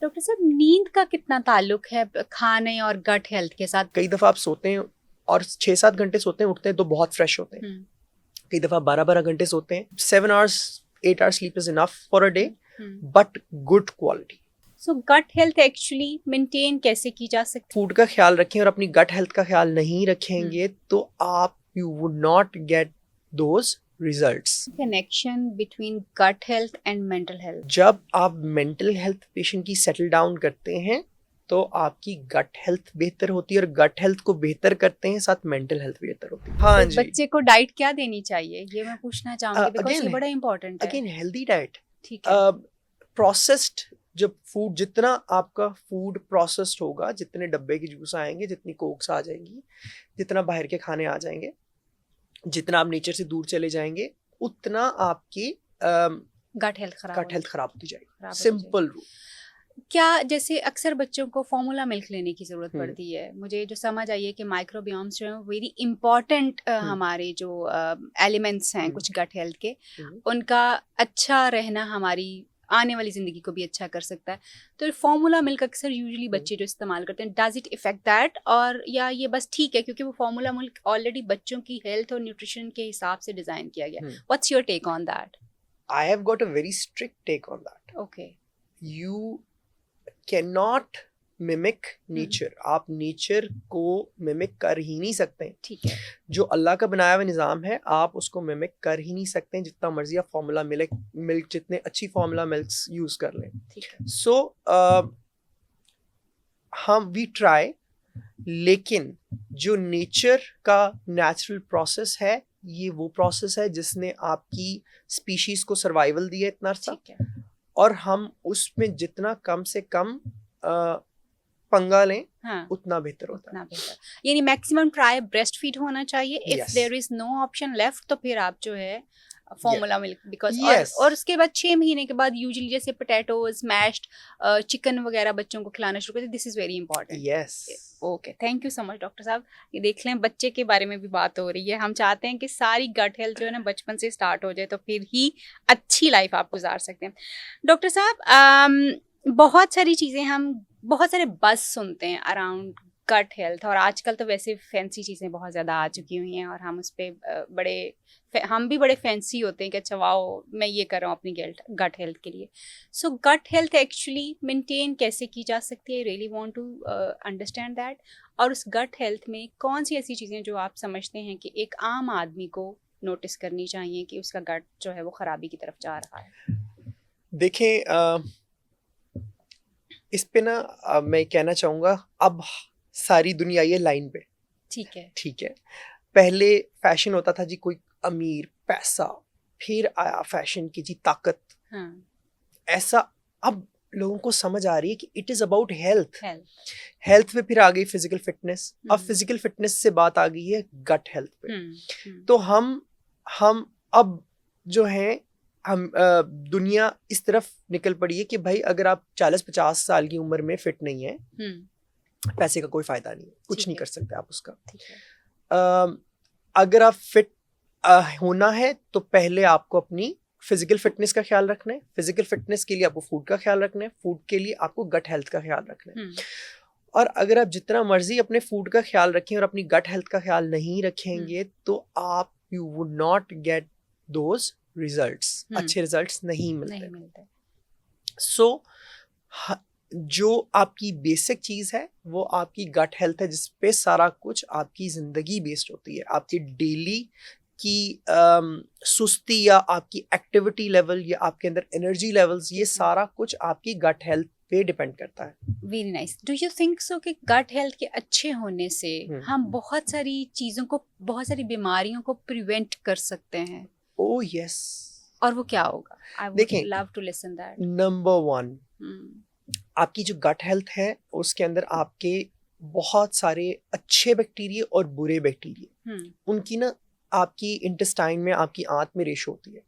Doctor साहब, नींद का कितना ताल्लुक है खाने और गट हेल्थ के साथ? कई दफ़ा आप सोते हैं और 6-7 घंटे सोते हैं, उठते हैं तो बहुत फ्रेश होते हैं। कई दफ़ा 12-12 घंटे सोते हैं। 7 hours 8 hours sleep is enough for a day, but good quality. So gut health actually maintain कैसे की जा सकती फूड का ख्याल रखें और अपनी गट हेल्थ का ख्याल नहीं रखेंगे तो आप you would not get those results. Connection between gut health and mental health? जब आप मेंटल हेल्थ पेशेंट की सेटल डाउन करते हैं तो आपकी गट हेल्थ बेहतर होती है, और गट हेल्थ को बेहतर करते हैं साथ मेंटल हेल्थ बेहतर होती है। हाँ जी। बच्चे को डाइट क्या देनी चाहिए, ये मैं पूछना चाहूंगी, बिकॉज़ ये बड़ा इंपॉर्टेंट है। Again healthy diet. ठीक है। प्रोसेस्ड जब फूड, जितना आपका फूड प्रोसेस्ड होगा, जितने डब्बे की जूस आएंगे, जितनी कोक्स आ जाएंगी, जितना बाहर के खाने आ जाएंगे, जितना आप नेचर से दूर चले जाएंगे, उतना आपकी गट हेल्थ खराब होती जाएगी। Simple rule. क्या जैसे अक्सर बच्चों को फॉर्मूला मिल्क लेने की जरूरत पड़ती है, मुझे जो समझ आई है कि माइक्रोबियोम्स जो है वेरी इंपॉर्टेंट हमारे जो एलिमेंट्स हैं कुछ गट हेल्थ के, उनका अच्छा रहना हमारी आने वाली जिंदगी को भी अच्छा कर सकता है। तो फॉर्मूला मिल्क अक्सर यूजुअली बच्चे जो इस्तेमाल करते हैं, डज इट इफेक्ट दैट, और या ये बस ठीक है क्योंकि वो फॉर्मूला मिल्क ऑलरेडी बच्चों की हेल्थ और न्यूट्रिशन के हिसाब से डिजाइन किया गया? What's your take on that? I have got a very strict take on that. Okay. You cannot mimic nature. आप नेचर को मिमिक कर ही नहीं सकते। ठीक है। जो अल्लाह का बनाया हुआ निज़ाम है, आप उसको मिमिक कर ही नहीं सकते, जितना मर्जी आप फॉर्मूला मिल्क जितने अच्छी फॉर्मूला मिल्क्स यूज कर लें। सो हम वी ट्राई, लेकिन जो नेचर का नेचुरल प्रोसेस है, ये वो प्रोसेस है जिसने आपकी स्पीशीज को सर्वाइवल दिया इतना अरसा, और हम उसमें जितना कम से कम पंगा लें, उतना बेहतर होता है। यानी मैक्सिमम ट्राई ब्रेस्ट फीड होना चाहिए। If there is no option left तो फिर आप जो है फॉर्मूला मिल्क, बिकॉज और उसके बाद 6 महीने के बाद यूजुअली जैसे पोटैटोज, मैश्ड चिकन वगैरह बच्चों को खिलाना शुरू करते हैं। This is very important. Yes. Okay, thank you so much doctor साहब। ये देख लें, बच्चे के बारे में भी बात हो रही है। हम चाहते हैं कि सारी गट हेल्थ जो है ना बचपन से स्टार्ट हो जाए, तो फिर ही अच्छी लाइफ आप गुजार सकते हैं। डॉक्टर साहब, बहुत सारी चीज़ें हम बहुत सारे बज़ सुनते हैं अराउंड गट हेल्थ, और आजकल तो वैसे फैंसी चीज़ें बहुत ज़्यादा आ चुकी हुई हैं, और हम उस पर हम भी बड़े फैंसी होते हैं कि अच्छा वाओ मैं ये कर रहा हूँ अपनी गट हेल्थ के लिए। So gut health actually maintain कैसे की जा सकती है? Really want to understand that. और उस गट हेल्थ में कौन सी ऐसी चीज़ें जो आप समझते हैं कि एक आम आदमी को नोटिस करनी चाहिए कि उसका गट जो है वो खराबी की तरफ जा रहा है? देखें, इस पे ना मैं कहना चाहूँगा, अब सारी दुनिया ये लाइन पे। ठीक है। पहले फैशन होता था जी, कोई अमीर, पैसा, फिर आया फैशन की जी ताकत। ऐसा अब लोगों को समझ आ रही है कि इट इज अबाउट हेल्थ पे फिर आ गई फिजिकल फिटनेस। अब फिजिकल फिटनेस से बात आ गई है गट हेल्थ पे। तो हम अब जो है दुनिया इस तरफ निकल पड़ी है कि भाई अगर आप 40-50 साल की उम्र में फिट नहीं है, पैसे का कोई फायदा नहीं है, कुछ नहीं कर सकते आप उसका। अगर आप फिट होना है तो पहले आपको अपनी फिजिकल फिटनेस का ख्याल रखना है। फिजिकल फिटनेस के लिए आपको फूड का ख्याल रखना है। फूड के लिए आपको गट हेल्थ का ख्याल रखना है। और अगर आप जितना मर्जी अपने फूड का ख्याल रखें और अपनी गट हेल्थ का ख्याल नहीं रखेंगे तो आप you would not get those results. अच्छे रिजल्ट्स नहीं मिलते। सो जो आपकी बेसिक चीज है वो आपकी गट हेल्थ है, जिसपे सारा कुछ आपकी जिंदगी बेस्ड होती है। आपकी डेली की सुस्ती या आपकी एक्टिविटी लेवल या आपके अंदर एनर्जी लेवल्स, ये सारा कुछ आपकी गट हेल्थ पे डिपेंड करता है। Very nice. Do you think so कि गट हेल्थ के अच्छे होने से हम बहुत सारी चीजों को, बहुत सारी बीमारियों को प्रिवेंट कर सकते हैं? Oh yes. और वो क्या होगा? I would love to listen that. Number 1, आपकी जो गट हेल्थ है उसके अंदर आपके बहुत सारे अच्छे बैक्टीरिया और बुरे बैक्टीरिया, उनकी ना आपकी इंटेस्टाइन में, आपकी आंत में रेशो होती है।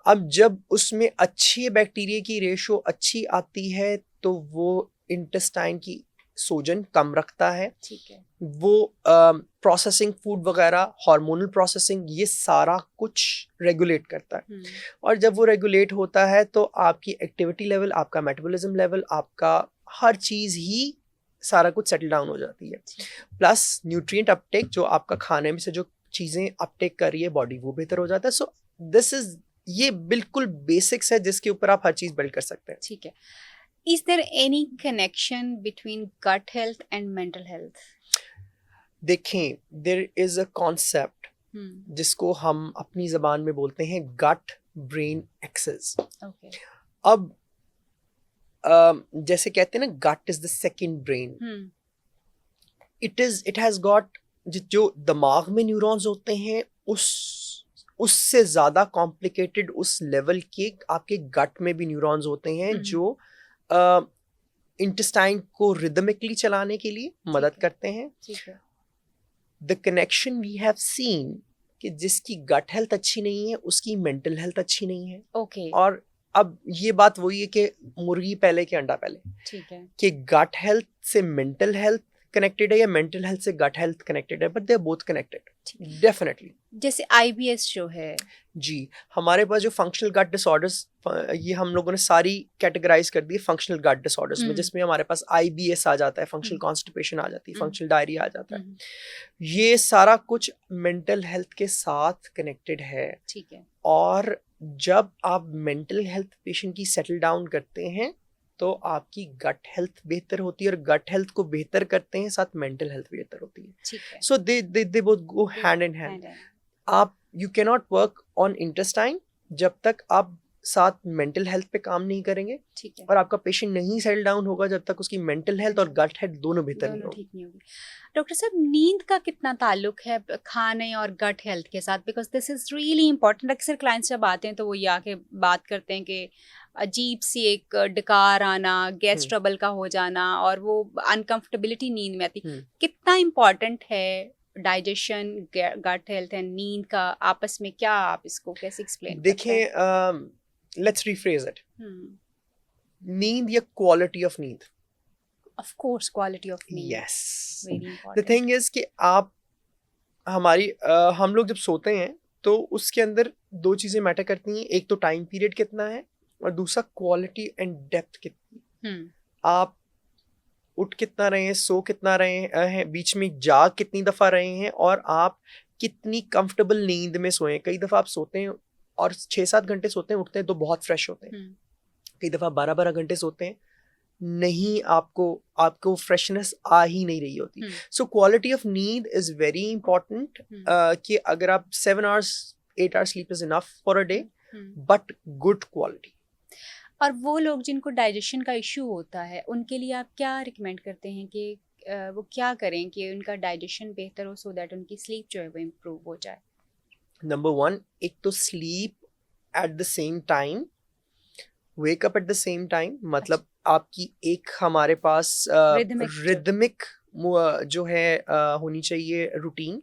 अब जब उसमें अच्छे बैक्टीरिया की रेशो अच्छी आती है तो वो इंटेस्टाइन की सोजन कम रखता है, ठीक है, वो प्रोसेसिंग फूड वगैरह, हार्मोनल प्रोसेसिंग, ये सारा कुछ रेगुलेट करता है। और जब वो रेगुलेट होता है तो आपकी एक्टिविटी लेवल, आपका मेटाबॉलिज्म लेवल, आपका हर चीज़ ही सारा कुछ सेटल डाउन हो जाती है। प्लस न्यूट्रिएंट अपटेक, जो आपका खाने में से जो चीज़ें अपटेक कर रही है बॉडी, वो बेहतर हो जाता है। सो दिस इज, ये बिल्कुल बेसिक्स है जिसके ऊपर आप हर चीज़ बिल्ड कर सकते हैं। ठीक है। Is there any connection between gut health and mental health? देखें, देयर इज अ कॉन्सेप्ट जिसको हम अपनी जबान में बोलते हैं गट ब्रेन एक्सेस। Okay. अब जैसे कहते हैं ना, gut is the second brain. It has got, जो दिमाग में न्यूरॉन्स होते हैं उससे ज्यादा कॉम्प्लिकेटेड उस लेवल के आपके गट में भी न्यूरॉन्स होते हैं जो इंटेस्टाइन को रिदमिकली चलाने के लिए मदद करते हैं। The connection we have seen कि जिसकी गट हेल्थ अच्छी नहीं है उसकी मेंटल हेल्थ अच्छी नहीं है। Okay. और अब ये बात वही है कि मुर्गी पहले कि अंडा पहले, ठीक है, कि गट हेल्थ से मेंटल हेल्थ कनेक्टेड है या मेंटल हेल्थ से गट हेल्थ कनेक्टेड है, but they are both connected definitely. जैसे IBS जो है जी, हमारे पास जो फंक्शनल गट डिसऑर्डर्स, ये हम लोगों ने सारी कैटेगराइज कर दी है फंक्शनल गट डिसऑर्डर्स में, जिसमें हमारे पास IBS आ जाता है, फंक्शनल कॉन्स्टिपेशन आ जाती है, फंक्शनल डायरिया आ जाता है। ये सारा कुछ मेंटल हेल्थ के साथ कनेक्टेड है। ठीक है। और जब आप मेंटल हेल्थ पेशेंट की सेटल डाउन करते हैं तो आपकी गट हेल्थ बेहतर होती है, और गट हेल्थ को बेहतर करते हैं साथ मेंटल हेल्थ बेहतर होती है। ठीक है। So they both go hand in hand. आप you can not work on intestine जब तक आप साथ मेंटल हेल्थ पे काम नहीं करेंगे। ठीक है। और आपका पेशेंट नहीं सेटल डाउन होगा जब तक उसकी मेंटल हेल्थ और गट हेल्थ दोनों बेहतर नहीं ठीक नहीं होगी। डॉक्टर साहब, नींद का कितना ताल्लुक है खाने और गट हेल्थ के साथ? Because this is really important. अक्सर क्लाइंट्स जब आते हैं तो वो ये आके बात करते हैं कि अजीब सी एक डकार आना, गैस ट्रबल का हो जाना, और वो अनकंफर्टेबिलिटी नींद में आती। कितना इम्पोर्टेंट है डाइजेशन, गट हेल्थ एंड नींद का आपस में? क्या आप इसको कैसे एक्सप्लेन? देखिए, let's rephrase it. नींद या क्वालिटी ऑफ नींद? Of course, quality of need. Yes. Very important. The thing is कि आप हम लोग जब सोते हैं तो उसके अंदर दो चीजें मैटर करती हैं। एक तो टाइम पीरियड कितना है, और दूसरा क्वालिटी एंड डेप्थ कितनी। आप उठ कितना रहे हैं, सो कितना रहे हैं, बीच में जाग कितनी दफा रहे हैं, और आप कितनी कंफर्टेबल नींद में सोए। कई दफा आप सोते हैं और 6-7 घंटे सोते हैं, उठते हैं तो बहुत फ्रेश होते हैं। कई दफा 12-12 घंटे सोते हैं, नहीं, आपको फ्रेशनेस आ ही नहीं रही होती। सो क्वालिटी ऑफ नींद इज वेरी इंपॉर्टेंट। कि अगर आप 7 hours 8 hours sleep is enough for a day, but good quality. और वो लोग जिनको डाइजेशन का इशू होता है, उनके लिए आप क्या रिकमेंड करते हैं कि वो क्या करें कि उनका डाइजेशन बेहतर हो, सो दैट उनकी स्लीप जो है वो इम्प्रूव हो जाए? नंबर 1, एक तो sleep at the same time, wake up at the same time. मतलब आपकी एक हमारे पास रिदमिक जो है होनी चाहिए रूटीन।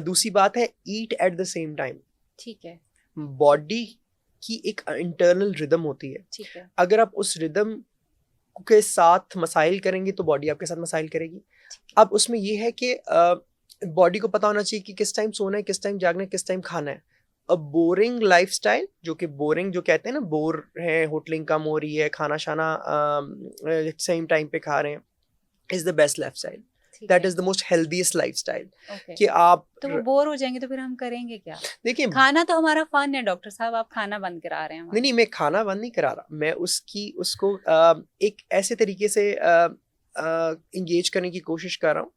दूसरी बात है ईट एट द सेम टाइम। ठीक है। बॉडी की एक इंटरनल रिदम होती है। ठीक है। अगर आप उस रिदम के साथ मसाइल करेंगे तो बॉडी आपके साथ मसाइल करेगी। अब उसमें ये है कि बॉडी को पता होना चाहिए कि किस टाइम सोना है, किस टाइम जागना है, किस टाइम खाना है। अ बोरिंग लाइफस्टाइल, जो कि बोरिंग जो कहते हैं ना, बोर है, होटलिंग कम हो रही है, खाना शाना सेम टाइम पे खा रहे हैं, is the best lifestyle. That is the most healthiest lifestyle. कि आप तो वो बोर हो जाएंगे तो फिर हम करेंगे क्या? देखिए, खाना तो हमारा फन है डॉक्टर साहब, आप खाना बंद करा रहे हैं। नहीं, मैं खाना बंद नहीं करा रहा, मैं उसको एक ऐसे तरीके से इंगेज करने की कोशिश कर रहा हूँ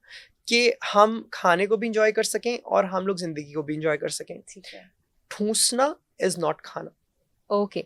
कि हम खाने को भी इंजॉय कर सकें और हम लोग जिंदगी को भी इंजॉय कर सकें। ठीक है। ठूसना इज नॉट खाना। ओके।